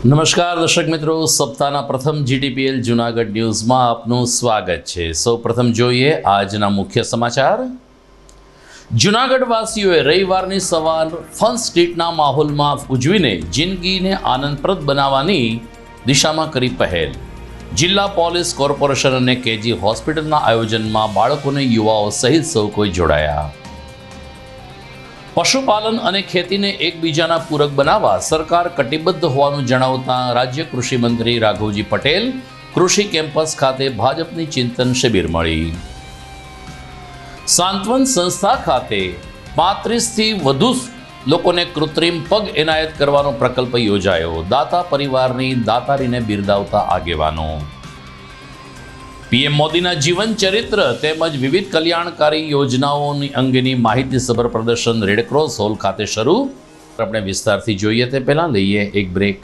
નમસ્કાર દર્શક મિત્રો, સપ્તાહના પ્રથમ જીટીપીએલ જૂનાગઢ ન્યૂઝમાં આપનું સ્વાગત છે। સૌપ્રથમ જોઈએ આજના મુખ્ય સમાચાર। જૂનાગઢવાસીઓએ રવિવારની સવાર ફન સ્ટ્રીટના માહોલમાં ઉજવીને જિંદગીને આનંદપ્રદ બનાવવાની દિશામાં કરી પહેલ। જિલ્લા પોલીસ કોર્પોરેશન અને કેજી હોસ્પિટલના આયોજનમાં બાળકોને યુવાઓ સહિત સૌ કોઈ જોડાયા। પશુપાલન અને ખેતીને એકબીજાના પૂરક બનાવવા સરકાર કટિબદ્ધ હોવાનું જણાવતા રાજ્ય કૃષિ મંત્રી રાઘવજી પટેલ કૃષિ કેમ્પસ ખાતે ભાજપની ચિંતન શિબિર મળી। સાંત્વન સંસ્થા ખાતે 35થી વધુ લોકોને કૃત્રિમ પગ એનાયત કરવાનો પ્રકલ્પ યોજાયો। દાતા પરિવારની દાતારીને બિરદાવતા આગેવાનો। પીએમ મોદીના જીવન ચરિત્ર તેમજ વિવિધ કલ્યાણકારી યોજનાઓની અંગેની માહિતીસભર પ્રદર્શન રેડક્રોસ હોલ ખાતે શરૂ। આપણે વિસ્તારથી જોઈએ તે પહેલા લઈએ એક બ્રેક।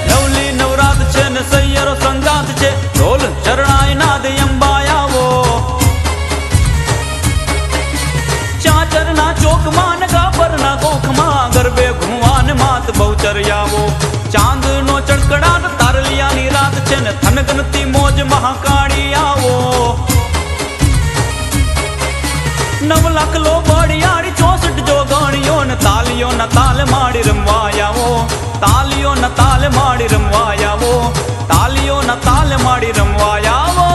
નવલી નવરાત છે ને સૈયરો સંગાત છે, ઢોલ ચરણાય નાદ અંબાયાવો। ચાચરના ચોકમાં ને ગાભરના ગોખમાં ગરબે ઘુવાન માત બહુચર્યાવો। ચાંદનો ચળકડાટ તારલિયાની રાત છે ને થનગનતી મોજ મહાકાળી આવો। 9 લાખ લો બળિયાળી 64 જોગણીઓ ને તાલીઓ ના તાલ માડી રમવાયાવો। તાલીઓ ના તાલ માડી રમવાયાવો। તાલીઓ ના તાલ માડી રમવાયાવો।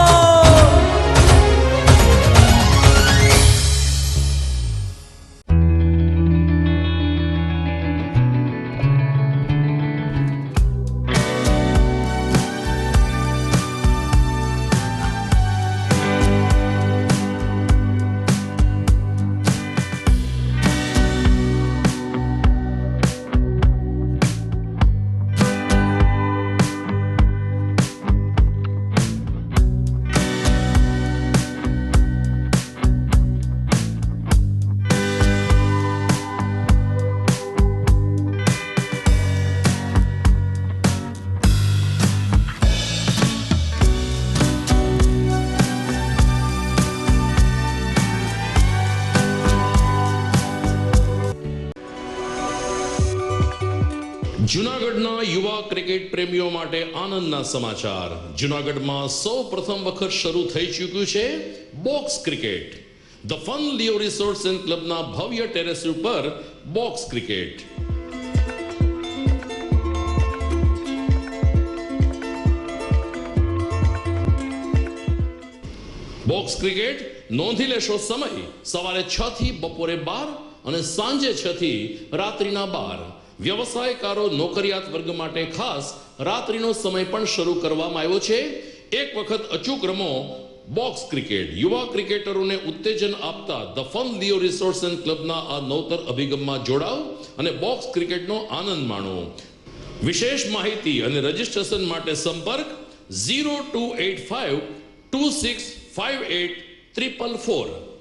જૂનાગઢના યુવા ક્રિકેટ પ્રેમીઓ માટે આનંદના સમાચાર। જૂનાગઢમાં સૌ પ્રથમ વખત શરૂ થઈ ચૂક્યું છે box cricket. The fun Leo resorts and ક્લબના ભવ્ય ટેરેસ ઉપર બોક્સ ક્રિકેટ। બોક્સ ક્રિકેટ નોંધી લેશો સમય સવારે 6 થી બપોરે 12 અને સાંજે 6 થી રાત્રિના 12। વ્યવસાયકારો નોકરિયાત વર્ગ માટે ખાસ રાત્રિનો સમય પણ શરૂ કરવામાં આવ્યો છે। એક વખત અચૂક રમો બોક્સ ક્રિકેટ। યુવા ક્રિકેટરોને ઉત્તેજન આપતા the fun Leo resorts and ક્લબના આ નવતર અભિગમમાં જોડાઓ અને બોક્સ ક્રિકેટનો આનંદ માણો। વિશેષ માહિતી અને રજીસ્ટ્રેશન માટે સંપર્ક 0285 2658 444।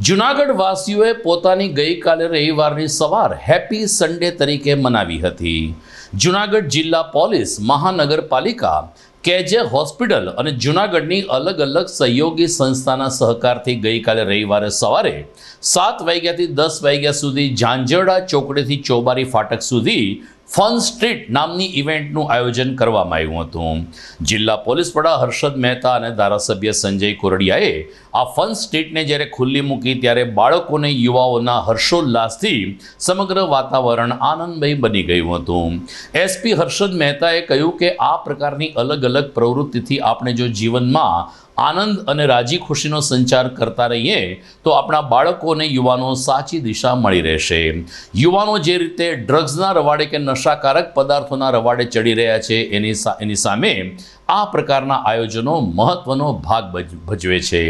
જૂનાગઢ વાસીઓએ પોતાની ગઈકાલે રવિવારની સવાર હેપી સન્ડે તરીકે મનાવી હતી। જૂનાગઢ જિલ્લા પોલીસ મહાનગરપાલિકા કેજે હોસ્પિટલ અને જૂનાગઢની અલગ અલગ સહયોગી સંસ્થાના સહકારથી ગઈકાલે રવિવારે સવારે 7 વાગ્યાથી 10 વાગ્યા સુધી ઝાંઝરડા ચોકડીથી ચોબારી ફાટક સુધી ફન સ્ટ્રીટ નામની ઇવેન્ટનું આયોજન કરવામાં આવ્યું હતું। જિલ્લા પોલીસ વડા હર્ષદ મહેતા અને ધારાસભ્ય સંજય કોરડિયાએ આ ફન સ્ટ્રીટને જ્યારે ખુલ્લી મૂકી ત્યારે બાળકોને યુવાઓના હર્ષોલ્લાસથી સમગ્ર વાતાવરણ આનંદમય બની ગયું હતું। એસપી હર્ષદ મહેતાએ કહ્યું કે આ પ્રકારની અલગ અલગ પ્રવૃત્તિથી આપણે જો જીવનમાં આનંદ અને રાજી ખુશીનો સંચાર કરતા રહીએ તો આપણા બાળકો અને યુવાનો સાચી દિશા મળી રહેશે। યુવાનો જે રીતે ડ્રગ્સના રવાડે કે નશાકારક પદાર્થોના રવાડે ચડી રહ્યા છે એની સામે આ પ્રકારના આયોજનો મહત્વનો ભાગ ભજવે છે।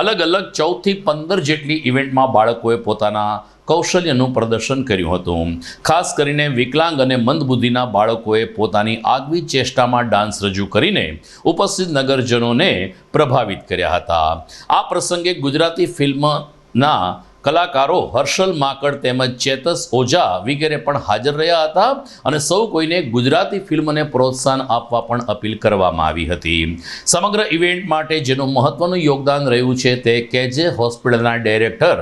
અલગ અલગ 14 થી 15 જેટલી ઇવેન્ટમાં બાળકોએ પોતાના કૌશલ્યનું પ્રદર્શન કર્યું હતું. ખાસ કરીને વિકલાંગ અને મંદબુદ્ધિના બાળકોએ પોતાની આગવી ચેષ્ટામાં ડાન્સ રજૂ કરીને ઉપસ્થિત નગરજનોને પ્રભાવિત કર્યા હતા. આ પ્રસંગે ગુજરાતી ફિલ્મના કલાકારો હર્ષલ માકડ તેમજ ચેતસ ઓઝા વગેરે પણ હાજર રહ્યા હતા અને સૌ કોઈને ગુજરાતી ફિલ્મને પ્રોત્સાહન આપવા પણ અપીલ કરવામાં આવી હતી. સમગ્ર ઇવેન્ટ માટે જેનું મહત્વનું યોગદાન રહ્યું છે તે કેજે હોસ્પિટલના ડાયરેક્ટર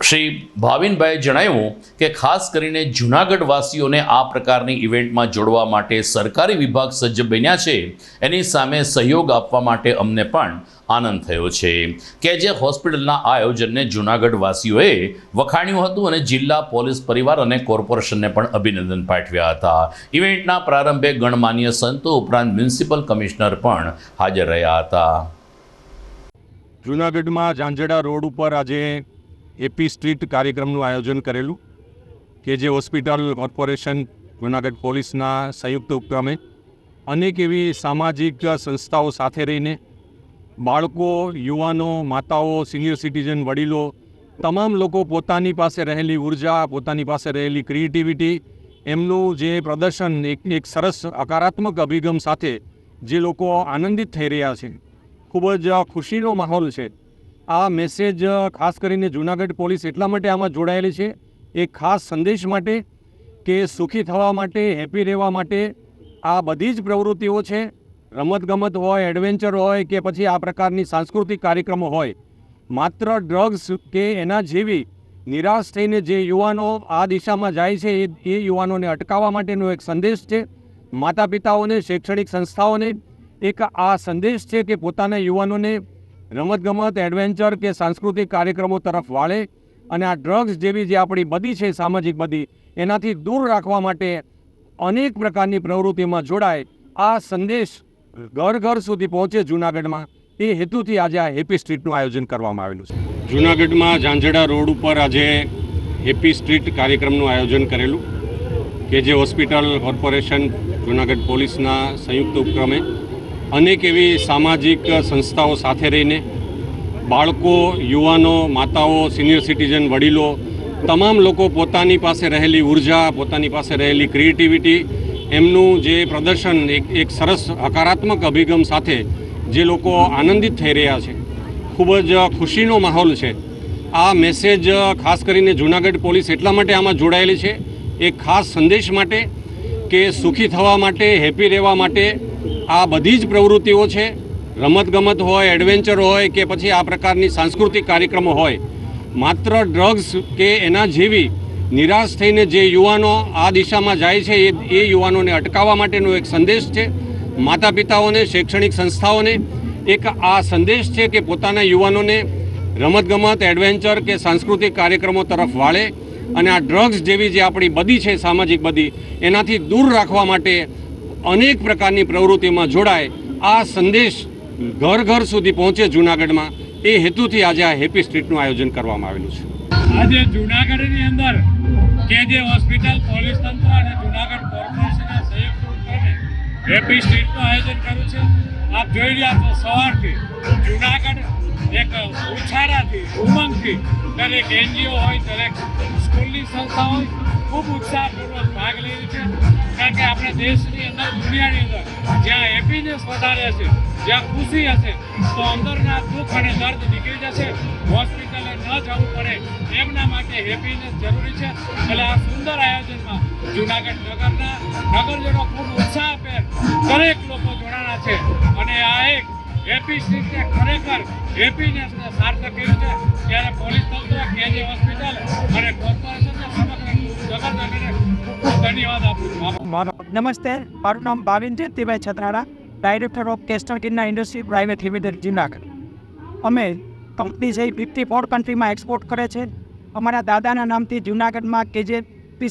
શ્રી ભાવિનભાઈએ જણાવ્યું કે ખાસ કરીને જૂનાગઢ વાસીઓને આ પ્રકારની ઇવેન્ટમાં જોડવા માટે સરકારી વિભાગ સજ્જ બન્યા છે. એની સામે સહયોગ આપવા માટે અમને પણ આનંદ થયો છે. કેજે હોસ્પિટલના આ આયોજનને જૂનાગઢ વાસીઓએ વખાણ્યું હતું અને જિલ્લા પોલીસ પરિવાર અને કોર્પોરેશનને પણ અભિનંદન પાઠવ્યા હતા. ઇવેન્ટના પ્રારંભે ગણમાન્ય સંતો ઉપરાંત મ્યુનિસિપલ કમિશનર પણ હાજર રહ્યા હતા. જૂનાગઢમાં ઝાંઝડા રોડ ઉપર આજે એપી સ્ટ્રીટ કાર્યક્રમનું આયોજન કરેલું કે જે હોસ્પિટલ કોર્પોરેશન જૂનાગઢ પોલીસના સંયુક્ત ઉપક્રમે અનેક એવી સામાજિક સંસ્થાઓ સાથે રહીને બાળકો, યુવાનો, માતાઓ, સિનિયર સિટીઝન, વડીલો તમામ લોકો પોતાની પાસે રહેલી ઉર્જા, પોતાની પાસે રહેલી ક્રિએટિવિટી, એમનું જે પ્રદર્શન એક સરસ હકારાત્મક અભિગમ સાથે જે લોકો આનંદિત થઈ રહ્યા છે, ખૂબ જ ખુશીનો માહોલ છે. આ મેસેજ ખાસ કરીને જૂનાગઢ પોલીસ એટલા માટે આમાં જોડાયેલી છે, એક ખાસ સંદેશ માટે કે સુખી થવા માટે, હેપી રહેવા માટે આ બધી જ પ્રવૃત્તિઓ છે. રમતગમત હોય, એડવેન્ચર હોય કે પછી આ પ્રકારની સાંસ્કૃતિક કાર્યક્રમો હોય, માત્ર ડ્રગ્સ કે એના જેવી નિરાશ થઈને જે યુવાનો આ દિશામાં જાય છે એ યુવાનોને અટકાવવા માટેનો એક સંદેશ છે. માતા પિતાઓને, શૈક્ષણિક સંસ્થાઓને એક આ સંદેશ છે કે પોતાના યુવાનોને રમતગમત, એડવેન્ચર કે સાંસ્કૃતિક કાર્યક્રમો તરફ વાળે અને આ ડ્રગ્સ જેવી જે આપણી બધી છે સામાજિક બધી, એનાથી દૂર રાખવા માટે અનેક પ્રકારની પ્રવૃત્તિમાં જોડાય. આ સંદેશ ઘર ઘર સુધી પહોંચે જૂનાગઢમાં, એ હેતુથી આજે આ હેપી સ્ટ્રીટનું આયોજન કરવામાં આવેલું છે. જૂનાગઢમાં ઝાંઝડા રોડ ઉપર આજે હેપી સ્ટ્રીટ કાર્યક્રમનું આયોજન કરેલું કે જે હોસ્પિટલ કોર્પોરેશન જૂનાગઢ પોલીસના સંયુક્ત ઉપક્રમે અનેક એવી સામાજિક સંસ્થાઓ સાથે રહીને બાળકો, યુવાનો, માતાઓ, સિનિયર સિટીઝન, વડીલો તમામ લોકો પોતાની પાસે રહેલી ઉર્જા, પોતાની પાસે રહેલી ક્રિએટિવિટી, એમનું જે પ્રદર્શન એક સરસ હકારાત્મક અભિગમ સાથે જે લોકો આનંદિત થઈ રહ્યા છે, ખૂબ જ ખુશીનો માહોલ છે. આ મેસેજ ખાસ કરીને જૂનાગઢ પોલીસ એટલા માટે આમાં જોડાયેલી છે, એક ખાસ સંદેશ માટે કે સુખી થવા માટે, હેપી રહેવા માટે આ બધી જ પ્રવૃત્તિઓ છે. રમતગમત હોય, એડવેન્ચર હોય કે પછી આ પ્રકારની સાંસ્કૃતિક કાર્યક્રમો હોય, માત્ર ડ્રગ્સ કે એના જેવી નિરાશ થઈને જે યુવાનો આ દિશામાં જાય છે એ યુવાનોને અટકાવવા માટેનો એક સંદેશ છે. માતા પિતાઓને, શૈક્ષણિક સંસ્થાઓને એક આ સંદેશ છે કે પોતાના યુવાનોને રમતગમત, એડવેન્ચર કે સાંસ્કૃતિક કાર્યક્રમો તરફ વાળે અને આ ડ્રગ્સ જેવી જે આપણી બધી છે સામાજિક બધી, એનાથી દૂર રાખવા માટે અનેક પ્રકારની પ્રવૃત્તિમાં જોડાય. આ સંદેશ ઘર ઘર સુધી પહોંચે જૂનાગઢમાં, એ હેતુથી આજે આ હેપી સ્ટ્રીટનું આયોજન કરવામાં આવેલું છે. આજે જૂનાગઢની અંદર કેજે હોસ્પિટલ, પોલીસ તંત્ર અને જૂનાગઢ કોર્પોરેશનના સંયુક્ત ઉપક્રમે હેપી સ્ટ્રીટનું આયોજન કર્યું છે. આપ જોઈ રહ્યા છો સવારથી જૂનાગઢ એક ઉછાળાથી, ઉમંગથી દરેક NGO હોય, દરેક સ્કૂલની સંસ્થા હોય, ખૂબ ઉત્સાહપૂર્વક ભાગ લઈ રહી છે. કારણ કે આપણે દેશની અંદર, દુનિયાની અંદર જ્યાં હેપીનેસ વધારે હશે, જ્યાં ખુશી હશે, તો અંદરના દુઃખ અને દર્દ નીકળી જશે. હોસ્પિટલે ન જવું પડે એમના માટે હેપીનેસ જરૂરી છે. એટલે આ સુંદર આયોજનમાં જૂનાગઢ નગરના નગરજનો ખૂબ ઉત્સાહભેર દરેક લોકો જોડાણા છે અને આ એક હેપી સ્ટ્રીટને ખરેખર હેપીનેસને સાર્થક કર્યું છે. ત્યારે પોલીસ તંત્ર, કેજે હોસ્પિટલ અને કોર્પોરેશનને સમગ્ર નગરજનોને ખૂબ ધન્યવાદ આપું છું. નમસ્તે, મારું નામ Bhavin Jayantibhai Chhatrada, director of castor Kinna industry private limited Junagadh. અમે કંપની છે 54 કન્ટ્રીમાં એક્સપોર્ટ કરે છે. અમારા દાદાના નામથી જૂનાગઢમાં કેજે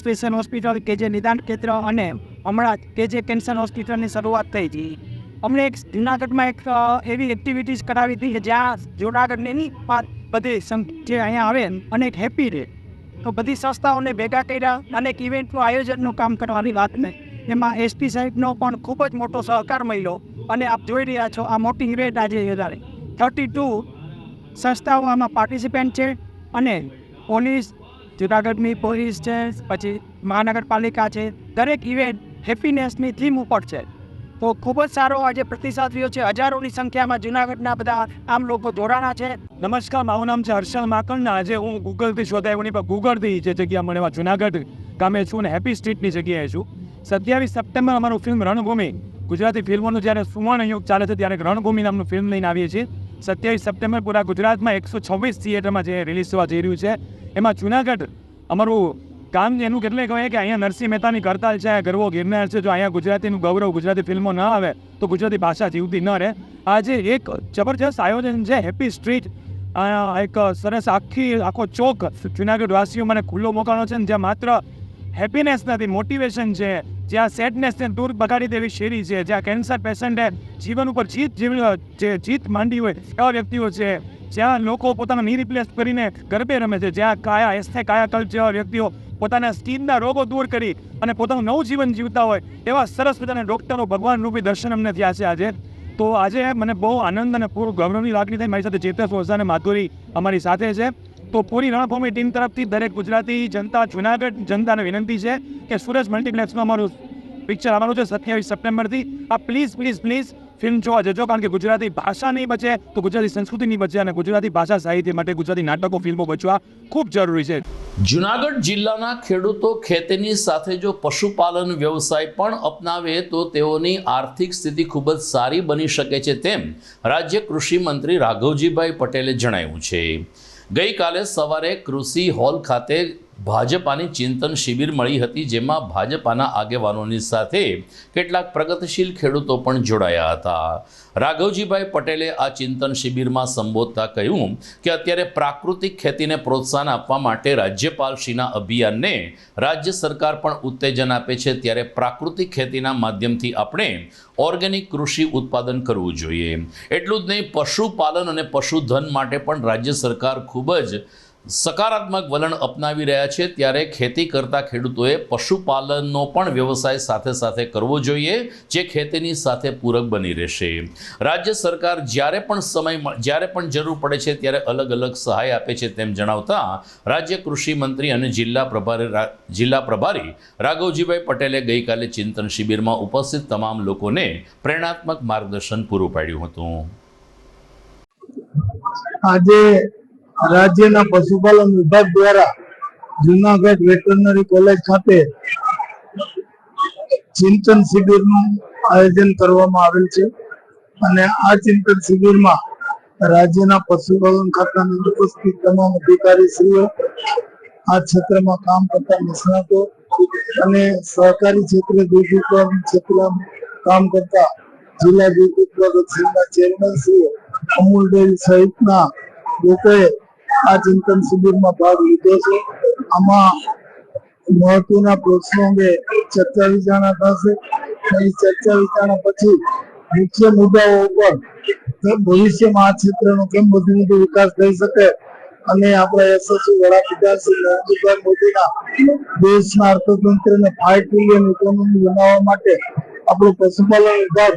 સ્પેશિયલ હોસ્પિટલ, કેજે નિદાન કેન્દ્ર અને હમણાં કેજે કેન્સર હોસ્પિટલની શરૂઆત થઈ છે. અમને એક જૂનાગઢમાં એક એવી એક્ટિવિટીઝ કરાવી હતી કે જ્યાં જૂનાગઢની બધી જે અહીંયા આવે અને એક હેપી રહે, તો બધી સંસ્થાઓને ભેગા કર્યા અને એક ઇવેન્ટનું આયોજનનું કામ કરવાની વાત નહીં. એમાં SP સાહેબનો પણ ખૂબ જ મોટો સહકાર મળ્યો અને આપ જોઈ રહ્યા છો આ મોટી ઇવેન્ટ આજે યોજાઈ. 32 સંસ્થાઓ આમાં પાર્ટિસિપેન્ટ છે અને પોલીસ, જુનાગઢની પોલીસ છે, પછી મહાનગરપાલિકા છે, દરેક ઇવેન્ટ હેપીનેસની થીમ ઉપર છે. તો ખૂબ જ સારો આજે પ્રતિસાદ રહ્યો છે. હજારોની સંખ્યામાં જુનાગઢના બધા આમ લોકો જોડાણા છે. નમસ્કાર, મારું નામ છે હર્ષલ માકણ. આજે હું ગૂગલથી શોધાયું પણ ગૂગલથી જે જગ્યા મને એમાં જુનાગઢ ગામે છું અને હેપી સ્ટ્રીટની જગ્યાએ છું. 27 સપ્ટેમ્બર અમારું ફિલ્મ રણભૂમિ, ગુજરાતી ફિલ્મોનું જ્યારે સુવર્ણ યુગ ચાલે છે ત્યારે રણભૂમિ નામનું ફિલ્મ લઈને આવીએ છીએ. 27 સપ્ટેમ્બર પૂરા ગુજરાતમાં 126 થિયેટરમાં જે રિલીઝ થવા જઈ રહ્યું છે. એમાં જુનાગઢ અમારું ગામ એનું કેટલે કહે કે અહીંયા નરસિંહ મહેતાની કરતાલ છે, ગરવો ગિરનાર છે. જો અહીંયા ગુજરાતીનું ગૌરવ, ગુજરાતી ફિલ્મો ન આવે તો ગુજરાતી ભાષા જીવતી ન રહે. આજે એક જબરજસ્ત આયોજન છે હેપી સ્ટ્રીટ. એક સરસ આખો ચોક જુનાગઢ વાસીઓ મને ખુલ્લો મોકલવાનો છે, જ્યાં માત્ર હેપીનેસ નથી, મોટિવેશન છે, જ્યાં સેડનેસને દૂર બગાડી દેવી શેરી છે, જ્યાં કેન્સર પેશન્ટે જીવન ઉપર જીત માંડી હોય એવા વ્યક્તિઓ છે, જ્યાં લોકો પોતાના ની રિપ્લેસ કરીને ગરબે રમે છે, જ્યાં કાયાકલ્પ જેવા વ્યક્તિઓ પોતાના સ્કિનના રોગો દૂર કરી અને પોતાનું નવું જીવન જીવતા હોય એવા સરસ મજાના ડૉક્ટરો ભગવાન રૂપી દર્શન અમને થયા છે આજે. તો આજે મને બહુ આનંદ અને પૂરું ગૌરવની લાગણી થઈ. મારી સાથે ચેતસ ઓઝા અને માધુરી અમારી સાથે છે. તો પૂરી રણભૂમિ ટીમ તરફથી દરેક ગુજરાતી જનતા, જુનાગઢ જનતાને વિનંતી છે કે સૂરજ મલ્ટીપ્લેક્સમાં અમારું પિક્ચર આવવાનું છે 27 સપ્ટેમ્બરથી. આ પ્લીઝ ફિલ્મ જોવા જજો, કારણ કે ગુજરાતી ભાષા નહીં બચે તો ગુજરાતી સંસ્કૃતિ નહીં બચે, અને ગુજરાતી ભાષા સાહિત્ય માટે ગુજરાતી નાટકો, ફિલ્મો બચવા ખૂબ જરૂરી છે. જુનાગઢ જિલ્લાના ખેડૂતો ખેતીની સાથે જો પશુપાલન વ્યવસાય પણ અપનાવે તો તેઓની આર્થિક સ્થિતિ ખૂબ જ સારી બની શકે છે, તેમ રાજ્ય કૃષિ મંત્રી રાઘવજીભાઈ પટેલે જણાવ્યું છે. ગઈકાલે સવારે કૃષિ હોલ ખાતે ભાજપાની ચિંતન શિબિર મળી હતી, જેમાં ભાજપાના આગેવાનોની સાથે કેટલાક પ્રગતિશીલ ખેડૂતો પણ જોડાયા હતા. રાઘવજીભાઈ પટેલે આ ચિંતન શિબિરમાં સંબોધતા કહ્યું કે અત્યારે પ્રાકૃતિક ખેતીને પ્રોત્સાહન આપવા માટે રાજ્યપાલશ્રીના અભિયાનને રાજ્ય સરકાર પણ ઉત્તેજન આપે છે, ત્યારે પ્રાકૃતિક ખેતીના માધ્યમથી આપણે ઓર્ગેનિક કૃષિ ઉત્પાદન કરવું જોઈએ. એટલું જ નહીં, પશુપાલન અને પશુધન માટે પણ રાજ્ય સરકાર ખૂબ જ સકારાત્મક વલણ અપનાવી રહ્યા છે, ત્યારે ખેતી કરતા ખેડૂતોએ પશુપાલનનો પણ વ્યવસાય સાથે સાથે કરવો જોઈએ, જે ખેતીની સાથે પૂરક બની રહેશે. રાજ્ય સરકાર જ્યારે પણ જરૂર પડે છે ત્યારે અલગ અલગ સહાય આપે છે, તેમ જણાવતા રાજ્ય કૃષિ મંત્રી અને જિલ્લા પ્રભારી રાઘવજીભાઈ પટેલે ગઈકાલે ચિંતન શિબિરમાં ઉપસ્થિત તમામ લોકોને પ્રેરણાત્મક માર્ગદર્શન પૂરું પાડ્યું હતું. આજે રાજ્યના પશુપાલન વિભાગ દ્વારા જુનાગઢ વેટરનરી કોલેજ ખાતે ચિંતન શિબિરનું આયોજન કરવામાં આવેલ છે, અને આ ચિંતન શિબિરમાં રાજ્યના પશુપાલન ખાતાના ઉપસ્થિત તમામ અધિકારીશ્રીઓ, આ ક્ષેત્રમાં કામ કરતા નિષ્ણાતો અને સહકારી ક્ષેત્રે દૂધ ઉત્પાદન ક્ષેત્રમાં કામ કરતા જિલ્લા દૂધ ઉત્પાદક સંઘના ચેરમેનશ્રીઓ, અમૂલ ડેરી સહિતના લોકોએ આ ચિંતન શિબિરમાં ભાગ લીધો છે. આમાં મહત્વના પ્રશ્નો અંગે ચર્ચા વિચારણા થશે. ચર્ચા વિચારણા પછી મુખ્ય મુદ્દાઓ ઉપર ભવિષ્યમાં આ ક્ષેત્રનો કેમ વધુ વિકાસ થઈ શકે અને આપણા યશસ્વી વડાપ્રધાન શ્રી નરેન્દ્રભાઈ મોદીના દેશના અર્થતંત્રને 5 ટ્રિલિયન ઇકોનોમી બનાવવા માટે આપણો પશુપાલન વિભાગ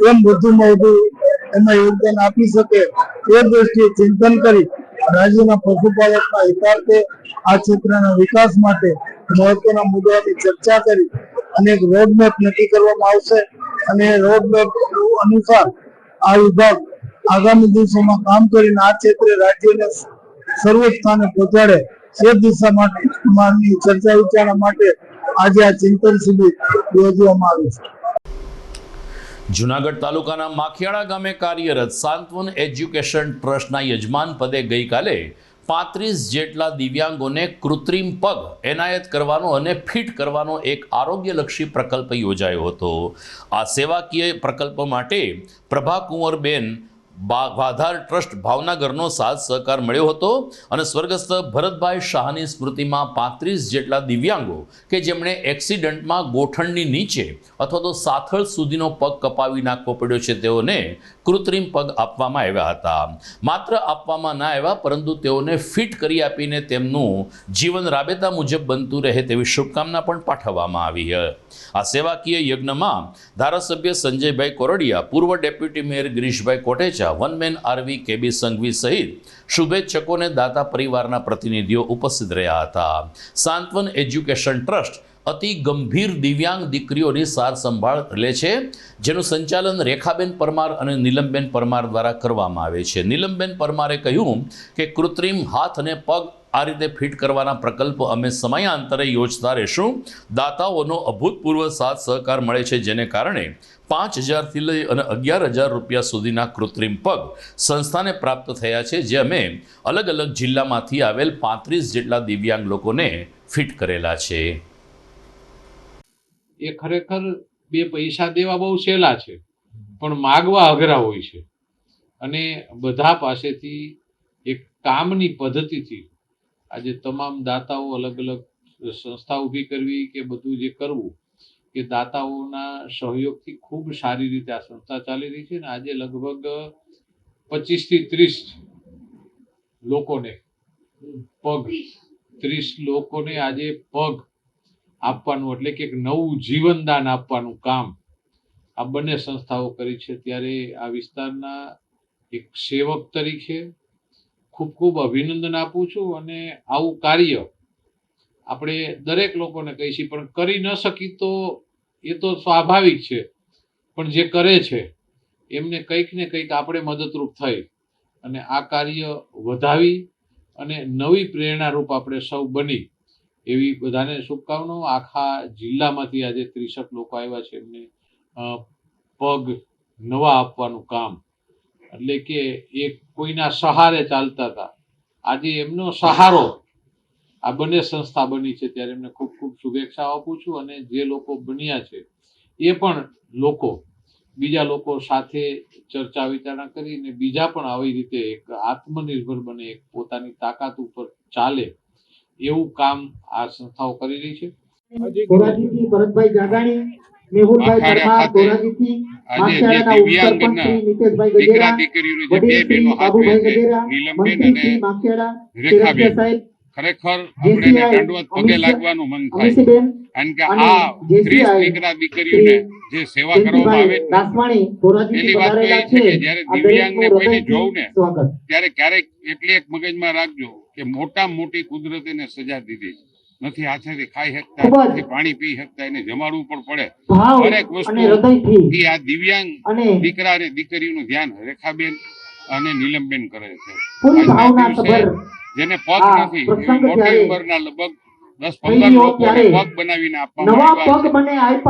કેમ વધુમાં વધુ એમાં યોગદાન આપી શકે એ દ્રષ્ટિએ ચિંતન કરી રાજ્યના પશુપાલકના હિતાર્થે આ ક્ષેત્રના વિકાસ માટે મહત્વના મુદ્દાની ચર્ચા કરી અને એક રોડમેપ નક્કી કરવામાં આવશે, અને રોડમેપ અનુસાર આ વિભાગ આગામી દિવસોમાં કામ કરીને આ ક્ષેત્રે રાજ્યને સર્વોચ્ચ સ્થાને પહોંચાડે એ દિશા માટેની ચર્ચા વિચારણા માટે આજે આ ચિંતન શિબિર યોજવામાં આવી છે. જુનાગઢ તાલુકાના માખિયાળા ગામે કાર્યરત સાંત્વન એજ્યુકેશન ટ્રસ્ટના યજમાન પદે ગઈકાલે 35 જેટલા દિવ્યાંગોને કૃત્રિમ પગ એનાયત કરવાનો અને ફિટ કરવાનો એક આરોગ્યલક્ષી પ્રકલ્પ યોજાયો હતો. આ સેવાકીય પ્રકલ્પ માટે પ્રભાકુંવરબેન વાધાર ટ્રસ્ટ ભાવનગરનો સાથ સહકાર મળ્યો હતો, અને સ્વર્ગસ્થ ભરતભાઈ શાહની સ્મૃતિમાં 35 જેટલા દિવ્યાંગો કે જેમણે એક્સિડન્ટમાં ગોઠણની નીચે અથવા તો સાથળ સુધીનો પગ કપાવી નાખવો પડ્યો છે, તેઓને કૃત્રિમ પગ આપવામાં આવ્યા હતા. માત્ર આપવામાં ના આવ્યા, પરંતુ તેઓને ફિટ કરી આપીને તેમનું જીવન રાબેતા મુજબ બનતું રહે તેવી શુભકામના પણ પાઠવવામાં આવી. આ સેવાકીય યજ્ઞમાં ધારાસભ્ય સંજયભાઈ કોરડિયા, પૂર્વ ડેપ્યુટી મેયર ગિરીશભાઈ કોટેચા, જાડેજા, વનમેન આરવી કેબી સંઘવી સહિત શુભેચ્છકોને દાતા પરિવારના પ્રતિનિધિઓ ઉપસ્થિત રહ્યા હતા. સાંત્વન એજ્યુકેશન ટ્રસ્ટ અતિ ગંભીર દિવ્યાંગ દીકરીઓની સાર સંભાળ લે છે, જેનું સંચાલન રેખાબેન પરમાર અને નીલમબેન પરમાર દ્વારા કરવામાં આવે છે. નીલમબેન પરમારે કહ્યું કે કૃત્રિમ હાથ અને પગ આ રીતે ફિટ કરવાના પ્રકલ્પ અમે સમયાંતરે યોજતા રહેશું. દાતાઓનો અભૂતપૂર્વ સાથ સહકાર મળે છે, જેને કારણે 5,000થી લઈ અને 11,000 રૂપિયા સુધીના કૃત્રિમ પગ સંસ્થાને પ્રાપ્ત થયા છે, જે અમે અલગ અલગ જિલ્લામાંથી આવેલ 35 જેટલા દિવ્યાંગ લોકોને ફિટ કરેલા છે. એ ખરેખર બે પૈસા દેવા બહુ સહેલા છે, પણ માગવા અઘરા હોય છે. અને બધા પાસેથી એક કામની પદ્ધતિથી આજે તમામ દાતાઓ અલગ અલગ સંસ્થા ઊભી કરવી કે બધું જે કરવું એ દાતાઓના સહયોગથી ખૂબ સારી રીતે આ સંસ્થા ચાલી રહી છે. અને આજે લગભગ 25થી 30 લોકોને પગ 30 લોકોને આજે પગ આપવાનું એટલે કે એક નવું જીવનદાન આપવાનું કામ આ બંને સંસ્થાઓ કરી છે. ત્યારે આ વિસ્તારના એક સેવક તરીકે ખૂબ ખૂબ અભિનંદન આપું છું. અને આવું કાર્ય આપણે દરેક લોકોને કહીશું, પણ કરી ન શકી તો એ તો સ્વાભાવિક છે, પણ જે કરે છે એમને કંઈક ને કંઈક આપણે મદદરૂપ થઈ અને આ કાર્ય વધાવી અને નવી પ્રેરણારૂપ આપણે સૌ બની એવી બધાને શુભકામનાઓ. આખા જિલ્લામાંથી આજે 63 લોકો આવ્યા છે, એમને પગ નવા આપવાનું કામ, એટલે કે એ કોઈના સહારે ચાલતા હતા, આજે એમનો સહારો આ બંને સંસ્થા બની છે. ત્યારે એમને ખૂબ ખૂબ શુભેચ્છાઓ આપું છું. અને જે લોકો બન્યા છે એ પણ લોકો બીજા લોકો સાથે ચર્ચા વિચારણા કરીને બીજા પણ આવી રીતે એક આત્મનિર્ભર બને, એક પોતાની તાકાત ઉપર ચાલે એવું કામ આ સંસ્થાઓ કરી રહી છે. ધોરાજીથી ભરતભાઈ જાગાણી, મેહુલભાઈ પરમાર, ધોરાજીથી માખિયાળાના ઉપસરપંચ શ્રી નીતેશભાઈ ગજેરા, વડીલ શ્રી બાબુભાઈ ગજેરા, મંત્રી શ્રી માખિયાળા ચિરાગભાઈ સાહેબ, ખરેખર આપણે દંડવત પગે લાગવાનું મન થાય, કારણ કે આ 30 દીકરા દીકરીઓને જે સેવા કરવામાં આવે એની વાત તો એ છે કે જયારે દિવ્યાંગને કોઈને જોવું ને ત્યારે ક્યારેક એટલી એક મગજમાં રાખજો કે મોટા મોટી કુદરતે એને સજા દીધી નથી, હાથેથી ખાઈ શકતા નથી, પાણી પી શકતા, એને જમાડવું પણ પડે. દરેક વસ્તુ આ દિવ્યાંગ દીકરા અને દીકરીઓનું ધ્યાન રેખાબેન અને નીલમબેન કરે છે. જેને પગ નથી એવી મોટી ઉંમરના લગભગ 10-15 લોકોને પગ બનાવીને આપવામાં આવ્યા છે.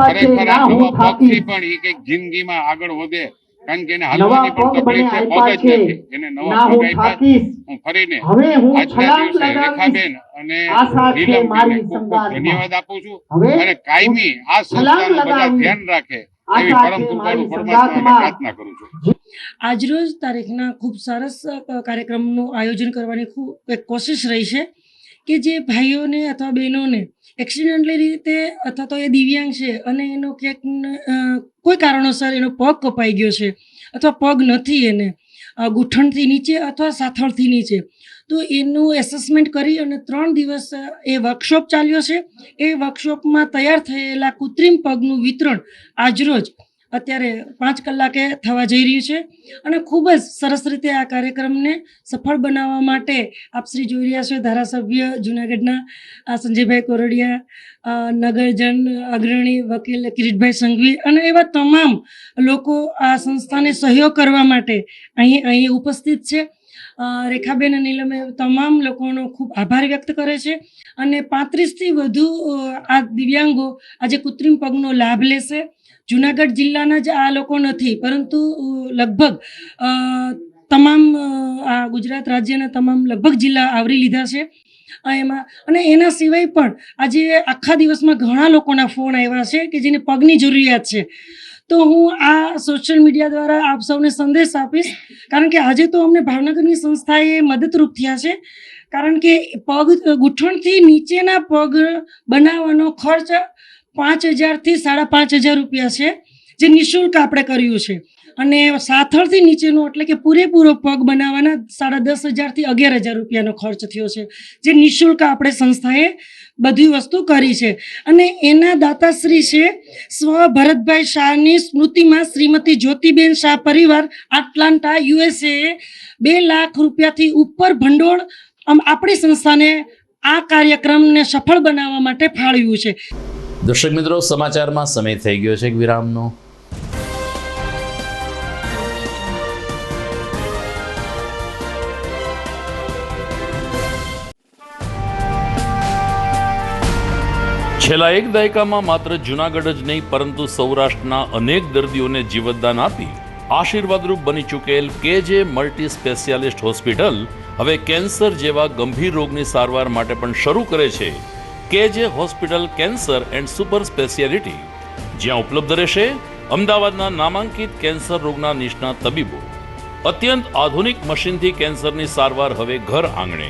ખરેખર આ નવા પગથી પણ એ કઈક જિંદગીમાં આગળ વધે, કારણ કે એને હાલવાની પણ તકલીફ છે, પગ જ નથી, એને નવા પગ આપ્યા. હું ફરીને આજના દિવસે રેખાબેન અને નીલમબેનને ખૂબ ખૂબ ધન્યવાદ આપું છું. અને કાયમી આ સંસ્થાનું બધા ધ્યાન રાખે એવી પરમ કૃપાળુ પરમાત્માને પ્રાર્થના કરું છું. આજરોજ તારીખના ખૂબ સરસ કાર્યક્રમનું આયોજન કરવાની ખૂબ એક કોશિશ રહી છે કે જે ભાઈઓને અથવા બહેનોને એક્સિડન્ટલી રીતે અથવા તો એ દિવ્યાંગ છે અને એનો ક્યાંક કોઈ કારણોસર એનો પગ કપાઈ ગયો છે અથવા પગ નથી એને ગૂંઠણથી નીચે અથવા સાથળથી નીચે, તો એનું એસેસમેન્ટ કરી અને 3 દિવસ એ વર્કશોપ ચાલ્યો છે. એ વર્કશોપમાં તૈયાર થયેલા કૃત્રિમ પગનું વિતરણ આજરોજ અત્યારે 5 કલાકે થવા જઈ રહ્યું છે. અને ખૂબ જ સરસ રીતે આ કાર્યક્રમને સફળ બનાવવા માટે આપ શ્રી જોઈ રહ્યા છો ધારાસભ્ય જૂનાગઢના સંજયભાઈ કોરડિયા, નગરજન અગ્રણી વકીલ કિરીટભાઈ સંઘવી અને એવા તમામ લોકો આ સંસ્થાને સહયોગ કરવા માટે અહીં ઉપસ્થિત છે. રેખાબેન અને નીલમે તમામ લોકોનો ખૂબ આભાર વ્યક્ત કરે છે. અને 35થી વધુ આ દિવ્યાંગો આજે કૃત્રિમ પગનો લાભ લેશે. જૂનાગઢ જિલ્લાના જ આ લોકો નથી, પરંતુ લગભગ તમામ આ ગુજરાત રાજ્યના તમામ લગભગ જિલ્લા આવરી લીધા છે એમાં. અને એના સિવાય પણ આજે આખા દિવસમાં ઘણા લોકોના ફોન આવ્યા છે કે જેને પગની જરૂરિયાત છે. તો હું આ સોશિયલ મીડિયા દ્વારા આપ સૌને સંદેશ આપીશ, કારણ કે આજે તો અમને ભાવનગરની સંસ્થાએ મદદરૂપ થયા છે, કારણ કે પગ ગૂંઠણથી નીચેના પગ બનાવવાનો ખર્ચ 5,000 થી 5,500 રૂપિયા છે. જે નિઃશુલ્ક આપણે કર્યું છે. અને સાથળથી નીચેનો એટલે કે પૂરેપૂરો પગ બનાવવાના 10,500 થી 11,000 રૂપિયાનો ખર્ચ થયો છે, જે નિઃશુલ્ક આપણે સંસ્થાએ બધી વસ્તુ કરી છે. અને એના દાતાશ્રી છે સ્વ ભરતભાઈ શાહની સ્મૃતિમાં શ્રીમતી જ્યોતિબેન શાહ પરિવાર એટલાન્ટા USA 2 લાખ રૂપિયાથી ઉપર ભંડોળ આપણી સંસ્થાને આ કાર્યક્રમને સફળ બનાવવા માટે ફાળવ્યું છે. દર્શક મિત્રો, સમાચારમાં સમય થઈ ગયો છે એક વિરામનો. છેલ્લા એક દાયકામાં માત્ર જૂનાગઢ જ નહીં પરંતુ સૌરાષ્ટ્રના અનેક દર્દીઓને જીવતદાન આપી આશીર્વાદરૂપ બની ચૂકેલ કેજે મલ્ટી સ્પેશિયાલિસ્ટ હોસ્પિટલ હવે કેન્સર જેવા ગંભીર રોગની સારવાર માટે પણ શરૂ કરે છે કેજે hospital cancer and super speciality, જ્યાં ઉપલબ્ધ રહેશે અમદાવાદના નામાંકિત કેન્સર રોગના નિષ્ણાત તબીબો. અત્યંત આધુનિક મશીનથી કેન્સરની સારવાર હવે ઘર આંગણે.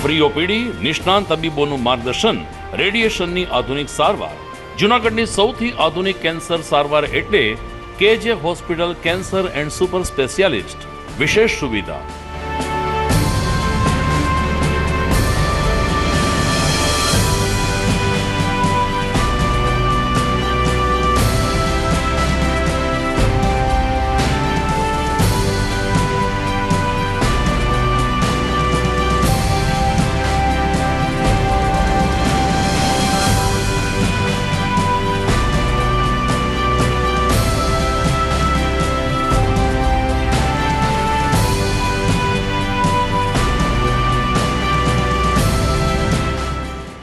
ફ્રી ઓપીડી, નિષ્ણાંત તબીબોનું માર્ગદર્શન, રેડિયેશનની આધુનિક સારવાર. જૂનાગઢની સૌથી આધુનિક કેન્સર સારવાર એટલે કેજે hospital cancer and super specialist. વિશેષ સુવિધા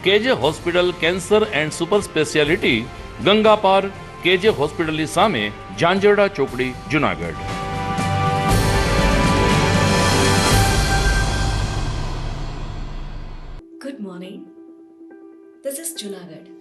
કેજે hospital cancer and super speciality, Ganga પાર, કેજે હોસ્પિટલની સામે, ઝાંઝરડા ચોકડી, Junagadh. Good morning. This is Junagadh.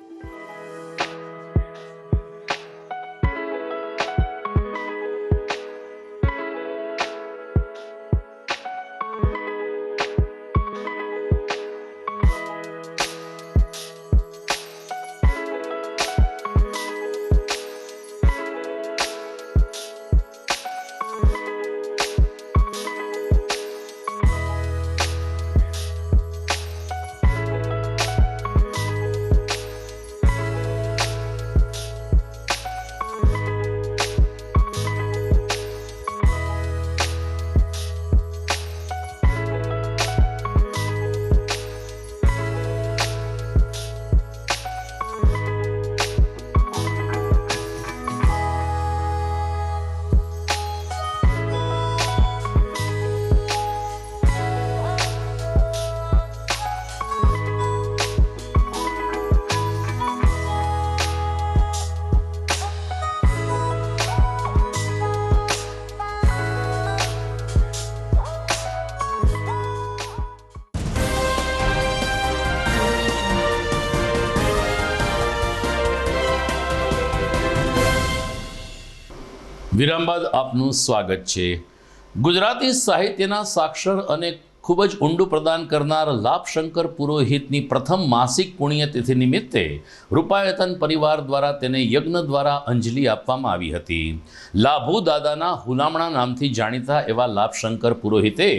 વિરામ બાદ આપનું સ્વાગત છે. ગુજરાતી સાહિત્યના સાક્ષર અને ખૂબ જ ઊંડું પ્રદાન કરનાર લાભશંકર પુરોહિતની પ્રથમ માસિક પુણ્યતિથિ નિમિત્તે રૂપાયતન પરિવાર દ્વારા તેને યજ્ઞ દ્વારા અંજલિ આપવામાં આવી હતી. લાભુ દાદાના હુલામણા નામથી જાણીતા એવા લાભશંકર પુરોહિતે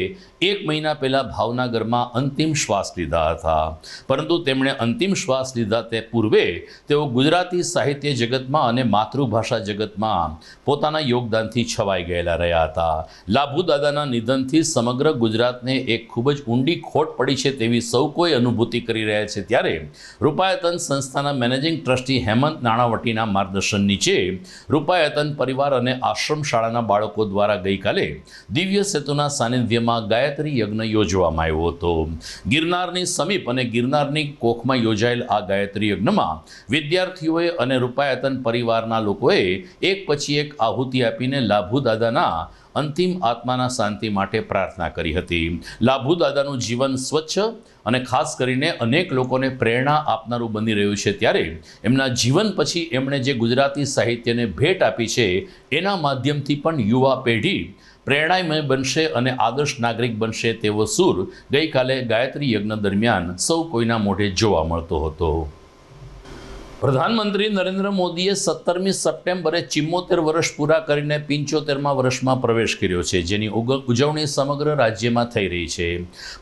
1 મહિના પહેલાં ભાવનગરમાં અંતિમ શ્વાસ લીધા હતા. પરંતુ તેમણે અંતિમ શ્વાસ લીધા તે પૂર્વે તેઓ ગુજરાતી સાહિત્ય જગતમાં અને માતૃભાષા જગતમાં પોતાના યોગદાનથી છવાઈ ગયેલા રહ્યા હતા. લાભુ દાદાના નિધનથી સમગ્ર ગુજરાતને એક ખૂબ જ ઊંડી ખોટ પડી છે તેવી સૌ કોઈ અનુભૂતિ કરી રહ્યા છે. ત્યારે રૂપાયતન સંસ્થાના મેનેજિંગ ટ્રસ્ટી હેમંત નાણાવટીના માર્ગદર્શન નીચે રૂપાયતન પરિવાર અને આશ્રમ શાળાના બાળકો દ્વારા ગઈકાલે દિવ્ય સેતુના સાનિધ્યમાં ગાયત્રી યજ્ઞ યોજવામાં આવ્યો હતો. ગિરનારની સમીપ અને ગિરનારની કોખમાં યોજાયેલ આ ગાયત્રી યજ્ઞમાં વિદ્યાર્થીઓએ અને રૂપાયતન પરિવારના લોકોએ એક પછી એક આહુતિ આપીને લાભુ દાદાના અંતિમ આત્માના શાંતિ માટે પ્રાર્થના કરી હતી. લાભુ દાદાનું જીવન સ્વચ્છ અને ખાસ કરીને અનેક લોકોને પ્રેરણા આપનારું બની રહ્યું છે. ત્યારે એમના જીવન પછી એમણે જે ગુજરાતી સાહિત્યને ભેટ આપી છે એના માધ્યમથી પણ યુવા પેઢી પ્રેરણામય બનશે અને આદર્શ નાગરિક બનશે તેવો સૂર ગઈકાલે ગાયત્રી યજ્ઞ દરમિયાન સૌ કોઈના મોઢે જોવા મળતો હતો. પ્રધાનમંત્રી નરેન્દ્ર મોદીએ 17મી સપ્ટેમ્બરે 74 વર્ષ પૂરા કરીને 75મા વર્ષમાં પ્રવેશ કર્યો છે, જેની ઉજવણી સમગ્ર રાજ્યમાં થઈ રહી છે.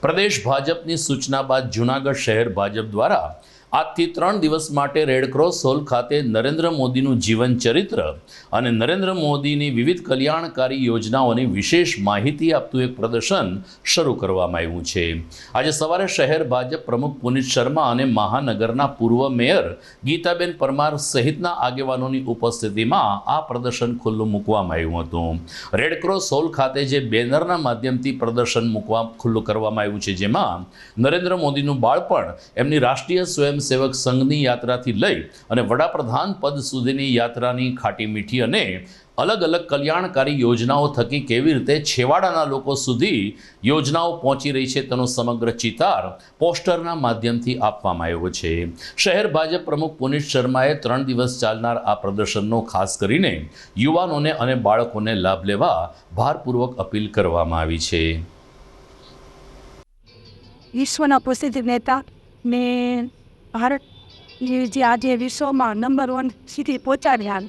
પ્રદેશ ભાજપની સૂચના બાદ જૂનાગઢ શહેર ભાજપ દ્વારા આજથી 3 દિવસ માટે રેડક્રોસ હોલ ખાતે નરેન્દ્ર મોદીનું જીવન ચરિત્ર અને નરેન્દ્ર મોદીની વિવિધ કલ્યાણકારી યોજનાઓની વિશેષ માહિતી આપતું એક પ્રદર્શન શરૂ કરવામાં આવ્યું છે. આજે સવારે શહેર ભાજપ પ્રમુખ પુનિત શર્મા અને મહાનગરના પૂર્વ મેયર ગીતાબેન પરમાર સહિતના આગેવાનોની ઉપસ્થિતિમાં આ પ્રદર્શન ખુલ્લું મૂકવામાં આવ્યું હતું. રેડક્રોસ હોલ ખાતે જે બેનરના માધ્યમથી પ્રદર્શન ખુલ્લું કરવામાં આવ્યું છે, જેમાં નરેન્દ્ર મોદીનું બાળપણ એમની રાષ્ટ્રીય સ્વયંસેવક સંઘની યાત્રાથી લઈ અને વડાપ્રધાન પદ સુધીની યાત્રાની ખાટી મીઠી અને અલગ અલગ કલ્યાણકારી યોજનાઓ થકી કેવી રીતે છેવાડાના લોકો સુધી યોજનાઓ પહોંચી રહી છે તેનો સમગ્ર ચિતાર પોસ્ટરના માધ્યમથી આપવામાં આવ્યો છે. શહેર ભાજપ પ્રમુખ પુનિત શર્માએ 3 દિવસ ચાલનાર આ પ્રદર્શનનો ખાસ કરીને યુવાનોને અને બાળકોને લાભ લેવા ભારપૂર્વક અપીલ કરવામાં આવી છે. વિશ્વના પ્રસિદ્ધ નેતા ને ભારત જે આજે વિશ્વમાં નંબર 1 સુધી પહોંચાડ્યા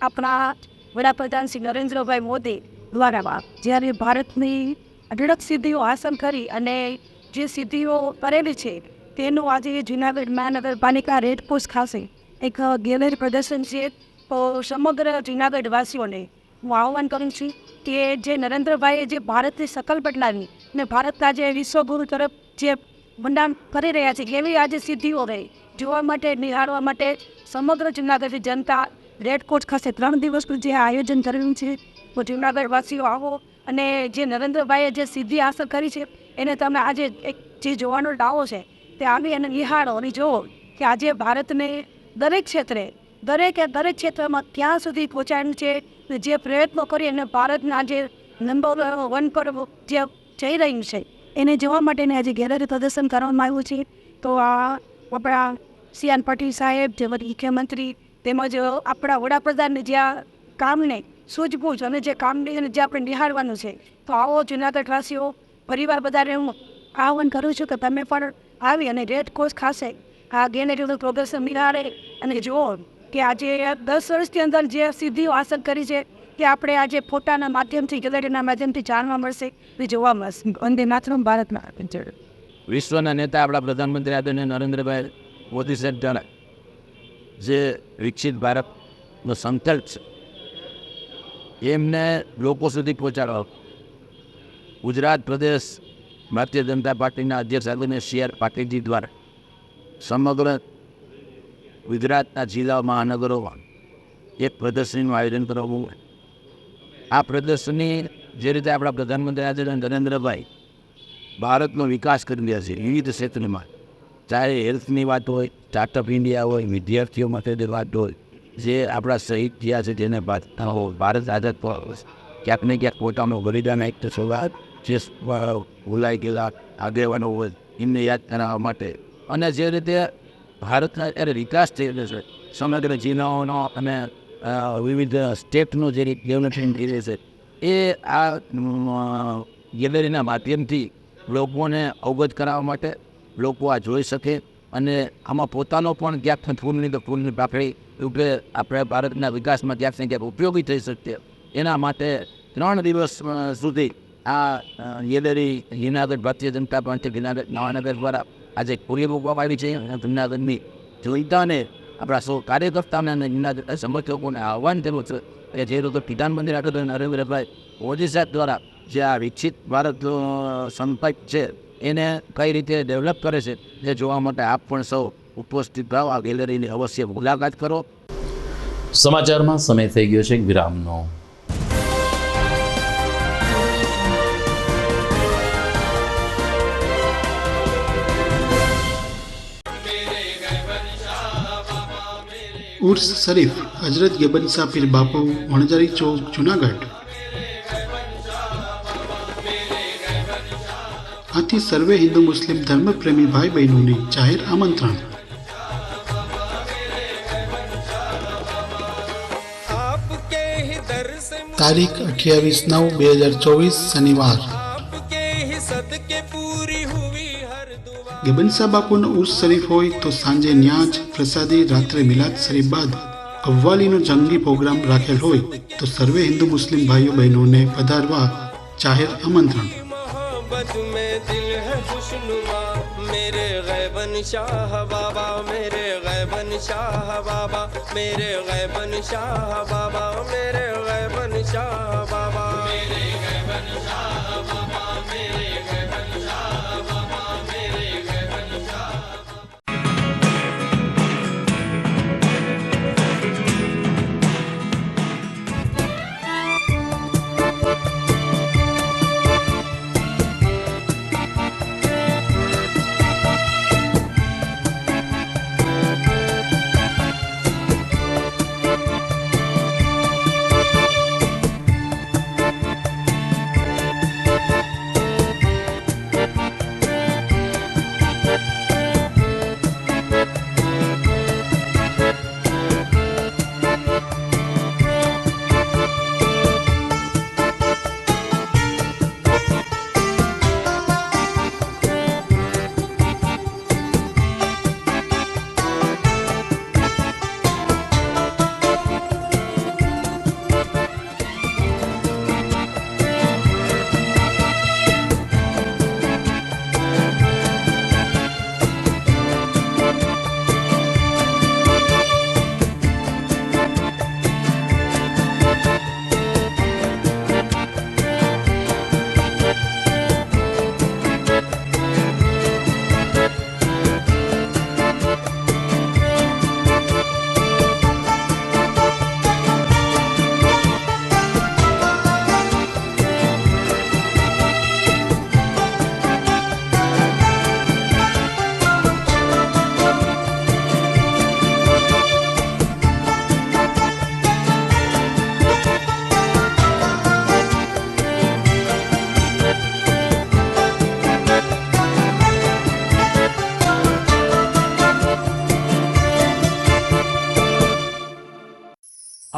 આપણા વડાપ્રધાન શ્રી નરેન્દ્રભાઈ મોદી દ્વારા, જ્યારે ભારતની અઢળક સિદ્ધિઓ હાંસલ કરી અને જે સિદ્ધિઓ કરેલી છે તેનું આજે જૂનાગઢ મહાનગરપાલિકા રેડક્રોસ ખાતે એક ગેલેરી પ્રદર્શન છે. તો સમગ્ર જૂનાગઢવાસીઓને હું આહ્વાન કરું છું કે જે નરેન્દ્રભાઈએ જે ભારતની શકલ બદલાવી અને ભારતના જે વિશ્વગુરુ તરફ જે મંડાણ કરી રહ્યા છે એવી આજે સિદ્ધિઓ રહી જોવા માટે, નિહાળવા માટે સમગ્ર જૂનાગઢની જનતા રેડક્રોસ ખાતે 3 દિવસનું જે આયોજન કર્યું છે, તો જૂનાગઢવાસીઓ આવો અને જે નરેન્દ્રભાઈએ જે સિદ્ધિ હાંસલ કરી છે એને તમે આજે એક જે જોવાનો ડાવો છે તે આવી અને નિહાળો અને જુઓ કે આજે ભારતને દરેક ક્ષેત્રમાં ક્યાં સુધી પહોંચાડ્યું છે. જે પ્રયત્નો કરી અને ભારતના જે નંબર 1 પર જે જઈ રહ્યું છે એને જોવા માટેને આજે ગેલેરી પ્રદર્શન કરવામાં આવ્યું છે. તો આ આપણા CR પાટીલ સાહેબ, જે મુખ્યમંત્રી તેમજ આપણા વડાપ્રધાનને જે આ કામને સૂઝબૂઝ અને જે કામને જે આપણે નિહાળવાનું છે, તો આવો જૂનાગઢવાસીઓ પરિવાર બધાને હું આહ્વાન કરું છું કે તમે પણ આવી અને રેડક્રોસ ખાતે આ ગેલેરીનું પ્રદર્શન નિહાળે અને જુઓ કે આજે 10 વર્ષની અંદર જે સિદ્ધિઓ હાંસલ કરી છે કે આપણે આજે ફોટાના માધ્યમથી, ગેલેરીના માધ્યમથી જાણવા મળશે, એ જોવા મળશે. વંદે માતરમ, ભારતમાં વિશ્વના નેતા આપણા પ્રધાનમંત્રી આદરણીય નરેન્દ્રભાઈ મોદી સાહેબ દ્વારા જે વિકસિત ભારતનો સંકલ્પ છે એમને લોકો સુધી પહોંચાડવા ગુજરાત પ્રદેશ ભારતીય જનતા પાર્ટીના અધ્યક્ષ આદરણીય CR પાટીલજી દ્વારા સમગ્ર ગુજરાતના જિલ્લા મહાનગરોમાં એક પ્રદર્શનીનું આયોજન કરવામાં. આ પ્રદર્શની જે રીતે આપણા પ્રધાનમંત્રી આદરણીય નરેન્દ્રભાઈ ભારતનો વિકાસ કરી રહ્યા છે વિવિધ ક્ષેત્રમાં, ચાહે હેલ્થની વાત હોય, સ્ટાર્ટઅપ ઇન્ડિયા હોય, વિદ્યાર્થીઓ માટેની વાત હોય, જે આપણા શહીદ થયા છે જેને ભારત આઝાદ ક્યાંક ને ક્યાંક પોતાનો બલિદાન આપ્યું છે, જે ભૂલાઈ ગયેલા આગેવાનો હોય એમને યાદ કરાવવા માટે, અને જે રીતે ભારતના અત્યારે વિકાસ થઈ રહ્યો છે સમગ્ર જિલ્લાઓનો અને વિવિધ સ્ટેટનો જે ડેવલપમેન્ટ થઈ રહી છે એ આ ગેલેરીના માધ્યમથી લોકોને અવગત કરાવવા માટે, લોકો આ જોઈ શકે અને આમાં પોતાનો પણ ક્યાંક ફૂલની પાકડી રૂપે આપણે ભારતના વિકાસમાં ક્યાંક ને ક્યાંક ઉપયોગી થઈ શકીએ એના માટે 3 દિવસ સુધી આ ગેલેરી જૂનાગઢ ભારતીય જનતા પાર્ટી જૂનાગઢ મહાનગર દ્વારા આજે ખુલ્લી મૂકવામાં આવી છે. જૂનાગઢની જનતાને, આપણા સૌ કાર્યકર્તાઓને અને જૂનાગઢ સમર્થકોને આહ્વાન કર્યું છે કે જે રીતે પ્રધાનમંત્રી આદરણીય નરેન્દ્રભાઈ મોદી સાહેબ દ્વારા જે આ વિકસિત ભારત સંકલ્પ છે એને કઈ રીતે ડેવલપ કરે છે એ જોવા માટે આપ પણ સૌ ઉપસ્થિત થાવ, આ ગેલેરીની અવશ્ય મુલાકાત કરો. સમાચારમાં સમય થઈ ગયો છે વિરામનો. ઉર્સ શરીફ હજરત ગેબન શાહ પીર બાપુ, વણઝારી ચોક, જુનાગઢ. આથી સર્વે હિન્દુ મુસ્લિમ ધર્મપ્રેમી ભાઈ બહેનોને જાહેર આમંત્રણ. તારીખ 28/9/2024 શનિવાર. ગેબનસા બાપુનો ઉર્સ શરીફ હોય તો સાંજે ન્યાજ પ્રસાદી, રાત્રે મિલાદ શરીફ બાદ કવ્વાલીનો જંગી પ્રોગ્રામ રાખેલ હોય તો સર્વે હિન્દુ મુસ્લિમ ભાઈઓ બહેનોને પધારવા જાહેર આમંત્રણ. मेरे गैबन शाह बाबा, मेरे गैबन शाह बाबा, मेरे गैबन शाह बाबा, मेरे गैबन शाह बाबा, मेरे गैबन शाह बाबा, मेरे गैबन शाह बाबा, मेरे गैबन शाह.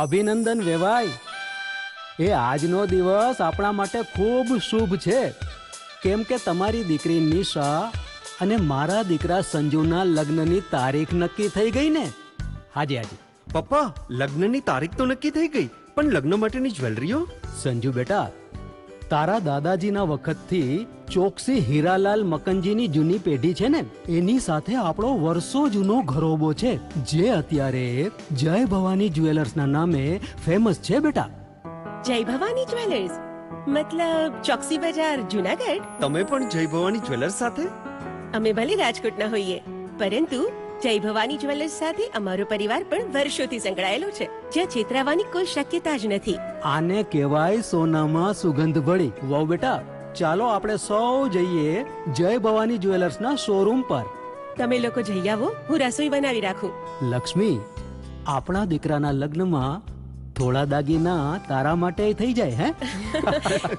અભિનંદન વેવાય, એ આજનો દિવસ આપણા માટે ખૂબ શુભ છે, કેમ કે તમારી દીકરી નિશા અને મારા દીકરા સંજુના લગ્નની તારીખ નક્કી થઈ ગઈ ને. હાજી હાજી પપ્પા, લગ્નની તારીખ તો નક્કી થઈ ગઈ, પણ લગ્ન માટેની જ્વેલરીઓ? સંજુ બેટા, તારા દાદાજીના વખતથી ચોકસી હીરાલાલ મકનજીની જૂની પેઢી છે ને, એની સાથે આપણો વર્ષો જૂનો ઘરોબો છે, જે અત્યારે જય ભવાની જ્વેલર્સના નામે ફેમસ છે બેટા. જય ભવાની જ્વેલર્સ મતલબ ચોકસી બજાર, જુનાગઢ? તમે પણ જય ભવાની જ્વેલર્સ સાથે? અમે ભલે રાજકોટના હોઈએ, પરંતુ જય ભવાની જ્વેલર્સ સાથે અમારો પરિવાર પણ વર્ષોથી સંકળાયેલો છે, જ્યાં છેતરાવાની કોઈ શક્યતા જ નથી. આને કહેવાય સોનામાં સુગંધ ભળી. વાવ બેટા, ચાલો આપણે સૌ જઈએ જય ભવાની જ્વેલર્સના શોરૂમ પર. તમે લોકો જઈ આવો, હું રસોઈ બનાવી રાખું. લક્ષ્મી, આપણા દીકરાના લગ્નમાં થોડા દાગીના તારા માટે થઈ જાય હે?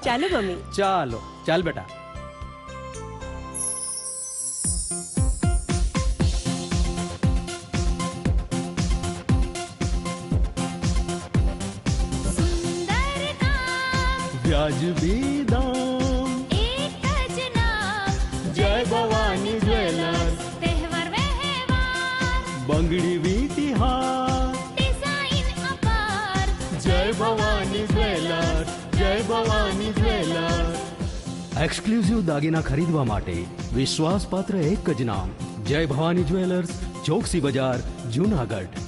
ચાલો મમ્મી. ચાલો ચાલ બેટા. વ્યાજબી દામ, એક જ નામ, જય ભવાની જ્વેલર્સ. તહેવાર વ્યવહાર, બંગડી વીટી હાર, ડિઝાઇન અપાર, જય ભવાની જ્વેલર્સ, જય ભવાની જ્વેલર્સ. એક્સક્લુઝિવ દાગીના ખરીદવા માટે વિશ્વાસપાત્ર એક જ નામ, જય ભવાની જ્વેલર્સ, ચોકસી બજાર, જુનાગઢ.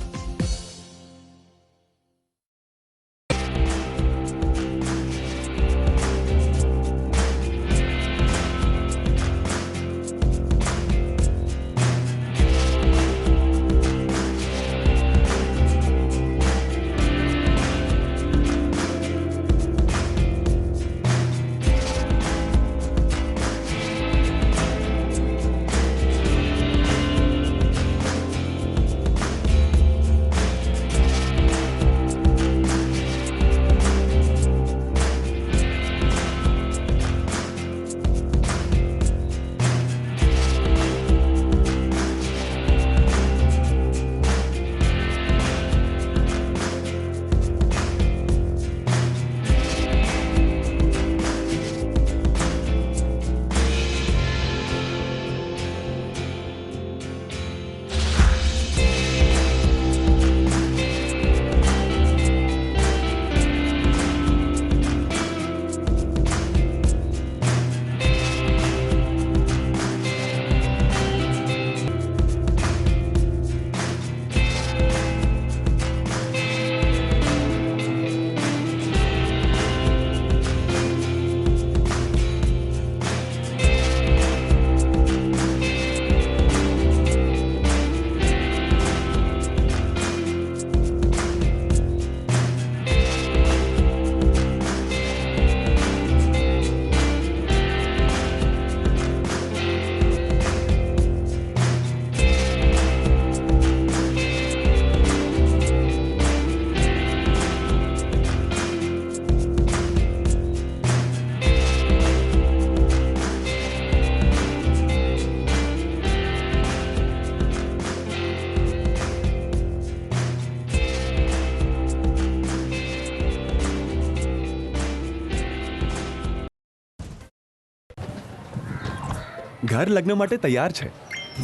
ઘર લગ્ન માટે તૈયાર છે,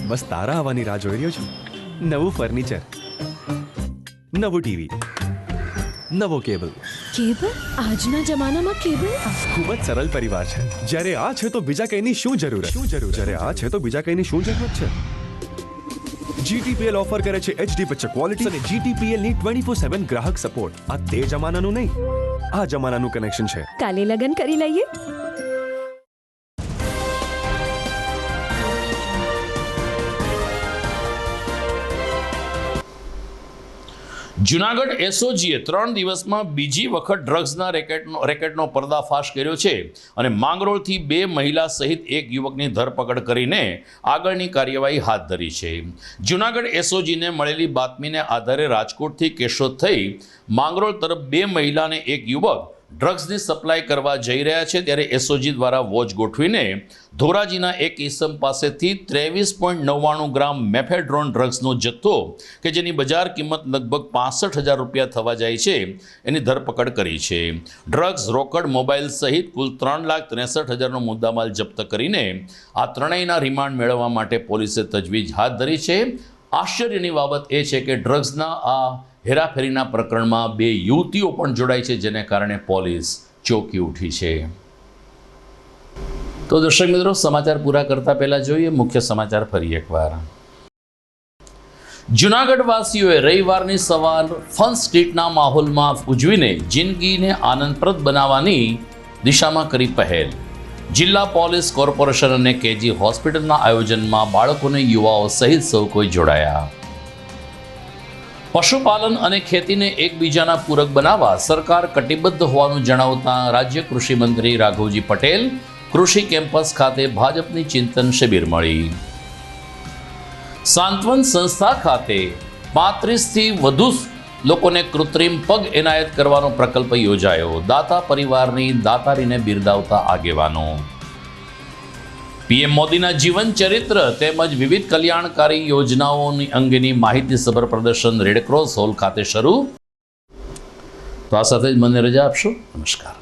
બસ તારા આવવાની રાહ જોઈ રહ્યો છું. નવું ફર્નિચર, નવું ટીવી, નવો કેબલ. કેબલ? આજના જમાનામાં કેબલ? ખૂબ જ સરળ પરિવાર છે. જ્યારે આ છે તો બીજા કઈની શું જરૂરત? જ્યારે આ છે તો બીજા કઈની શું જરૂરત છે? GTPL ઓફર કરે છે HD પિક્ચર ક્વોલિટી અને GTPL ની 24/7 ગ્રાહક સપોર્ટ. આ તે જમાનાનું નહીં, આ જમાનાનું કનેક્શન છે. કાલે લગન કરી લઈએ. જુનાગઢ એસઓજીએ 3 દિવસમાં બીજી વખત ડ્રગ્સના રેકેટનો પર્દાફાશ કર્યો છે અને માંગરોળથી 2 મહિલા સહિત 1 યુવકની ધરપકડ કરીને આગળની કાર્યવાહી હાથ ધરી છે. જુનાગઢ એસઓજીને મળેલી બાતમીને આધારે રાજકોટથી કેશોદ થઈ માંગરોળ તરફ 2 મહિલા અને 1 યુવક ડ્રગ્સની સપ્લાય કરવા જઈ રહ્યા છે, ત્યારે એસઓજી દ્વારા વોચ ગોઠવીને ધોરાજીના એક ઇસમ પાસેથી 23.99 ગ્રામ મેફેડ્રોન ડ્રગ્સનો જથ્થો કે જેની બજાર કિંમત લગભગ 65,000 રૂપિયા થવા જાય છે એની ધરપકડ કરી છે. ડ્રગ્સ, રોકડ, મોબાઈલ સહિત કુલ 3,63,000નો મુદ્દામાલ જપ્ત કરીને આ ત્રણેયના રિમાન્ડ મેળવવા માટે પોલીસે તજવીજ હાથ ધરી છે. આશ્ચર્યની બાબત એ છે કે ડ્રગ્સના આ હેરાફેરીના પ્રકરણમાં 2 યુવતીઓ પણ જોડાઈ છે, જેને કારણે પોલીસ ચોંકી ઉઠી છે. તો દર્શક મિત્રો, સમાચાર પૂરા કરતા પહેલા જોઈએ મુખ્ય સમાચાર ફરી એકવાર. જુનાગઢ વાસીઓએ રવિવારની સવાર ફન સ્ટ્રીટના માહોલમાં ઉજવીને જિંદગીને આનંદપ્રદ બનાવવાની દિશામાં કરી પહેલ. જિલ્લા પોલીસ કોર્પોરેશન અને કેજી હોસ્પિટલના આયોજનમાં બાળકોને, યુવાઓ સહિત સૌ કોઈ જોડાયા. પશુપાલન અને ખેતીને એકબીજાના પૂરક બનાવવા સરકાર કટિબદ્ધ હોવાનું જણાવતા રાજ્ય કૃષિ મંત્રી રાઘવજી પટેલ કૃષિ કેમ્પસ ખાતે ભાજપની ચિંતન શિબિર મળી. સાંત્વન સંસ્થા ખાતે 35થી વધુ લોકોને કૃત્રિમ પગ એનાયત કરવાનો પ્રકલ્પ યોજાયો. દાતા પરિવારની દાતારીને બિરદાવતા આગેવાનો. પીએમ મોદીના જીવન ચરિત્ર તેમજ વિવિધ કલ્યાણકારી યોજનાઓની અંગેની માહિતીસભર પ્રદર્શન રેડક્રોસ હોલ ખાતે શરૂ. તો આ સાથે જ મને રજા આપશો. નમસ્કાર.